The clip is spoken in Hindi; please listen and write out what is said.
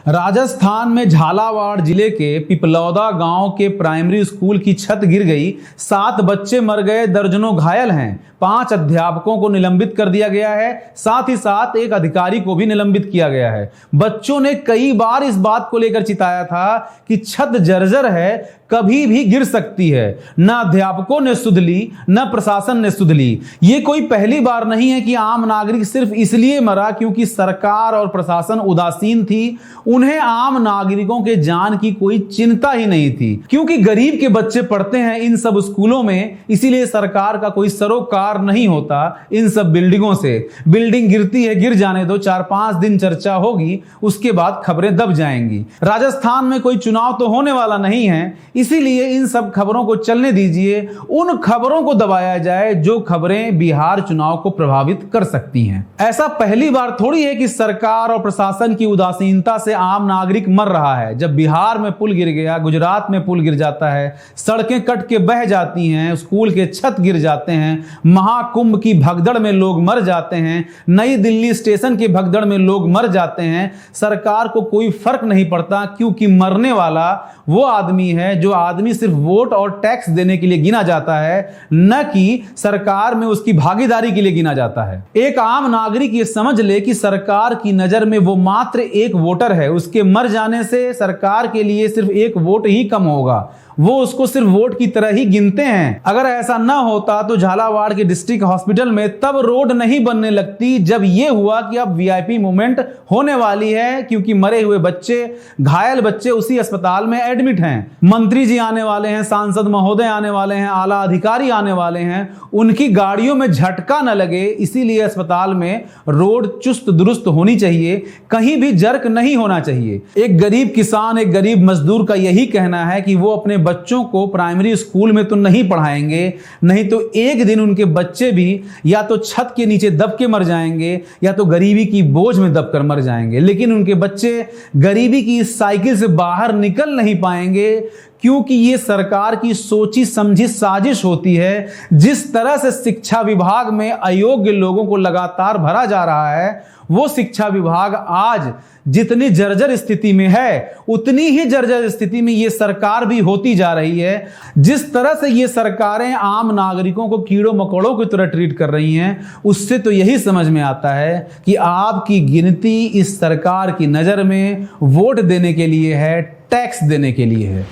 राजस्थान में झालावाड़ जिले के पिपलौदा गांव के प्राइमरी स्कूल की छत गिर गई। 7 बच्चे मर गए, दर्जनों घायल हैं। 5 अध्यापकों को निलंबित कर दिया गया है। साथ ही साथ एक अधिकारी को भी निलंबित किया गया है। बच्चों ने कई बार इस बात को लेकर चिताया था कि छत जर्जर है, कभी भी गिर सकती है। न अध्यापकों ने सुध ली, न प्रशासन ने सुध ली। ये कोई पहली बार नहीं है कि आम नागरिक सिर्फ इसलिए मरा क्योंकि सरकार और प्रशासन उदासीन थी। उन्हें आम नागरिकों के जान की कोई चिंता ही नहीं थी, क्योंकि गरीब के बच्चे पढ़ते हैं इन सब स्कूलों में, इसीलिए सरकार का कोई सरोकार नहीं होता इन सब बिल्डिंगों से। बिल्डिंग गिरती है, गिर जाने दो, 4-5 दिन चर्चा होगी, उसके बाद खबरें दब जाएंगी। राजस्थान में कोई चुनाव तो होने वाला नहीं है, इसीलिए इन सब खबरों को चलने दीजिए। उन खबरों को दबाया जाए जो खबरें बिहार चुनाव को प्रभावित कर सकती हैं। ऐसा पहली बार थोड़ी है कि सरकार और प्रशासन की उदासीनता से आम नागरिक मर रहा है। जब बिहार में पुल गिर गया, गुजरात में पुल गिर जाता है, सड़कें कट के बह जाती हैं, स्कूल के छत गिर जाते हैं, महाकुंभ की भगदड़ में लोग मर जाते हैं, नई दिल्ली स्टेशन की भगदड़ में लोग मर जाते हैं, सरकार को कोई फर्क नहीं पड़ता, क्योंकि मरने वाला वो आदमी है जो आदमी सिर्फ वोट और टैक्स देने के लिए गिना जाता है, न कि सरकार में उसकी भागीदारी के लिए गिना जाता है। एक आम नागरिक ये समझ ले कि सरकार की नजर में वो मात्र एक वोटर है। उसके मर जाने से सरकार के लिए सिर्फ एक वोट ही कम होगा, वो उसको सिर्फ वोट की तरह ही गिनते हैं। अगर ऐसा ना होता तो झालावाड़ के डिस्ट्रिक्ट हॉस्पिटल में तब रोड नहीं बनने लगती जब यह हुआ कि अब वीआईपी मूवमेंट होने वाली है, क्योंकि मरे हुए बच्चे, घायल बच्चे उसी अस्पताल में एडमिट हैं। मंत्री जी आने वाले हैं, सांसद महोदय आने वाले हैं, आला अधिकारी आने वाले हैं, उनकी गाड़ियों में झटका न लगे, इसीलिए अस्पताल में रोड चुस्त दुरुस्त होनी चाहिए, कहीं भी जर्क नहीं होना चाहिए। एक गरीब किसान, एक गरीब मजदूर का यही कहना है कि वो अपने बच्चों को प्राइमरी स्कूल में तो नहीं पढ़ाएंगे, नहीं तो एक दिन उनके बच्चे भी या तो छत के नीचे दब के मर जाएंगे या तो गरीबी की बोझ में दबकर मर जाएंगे। लेकिन उनके बच्चे गरीबी की इस साइकिल से बाहर निकल नहीं पाएंगे, क्योंकि ये सरकार की सोची समझी साजिश होती है। जिस तरह से शिक्षा विभाग में अयोग्य लोगों को लगातार भरा जा रहा है, वो शिक्षा विभाग आज जितनी जर्जर स्थिति में है, उतनी ही जर्जर स्थिति में ये सरकार भी होती जा रही है। जिस तरह से ये सरकारें आम नागरिकों को कीड़ों मकोड़ों की तरह ट्रीट कर रही हैं, उससे तो यही समझ में आता है कि आपकी गिनती इस सरकार की नजर में वोट देने के लिए है, टैक्स देने के लिए है।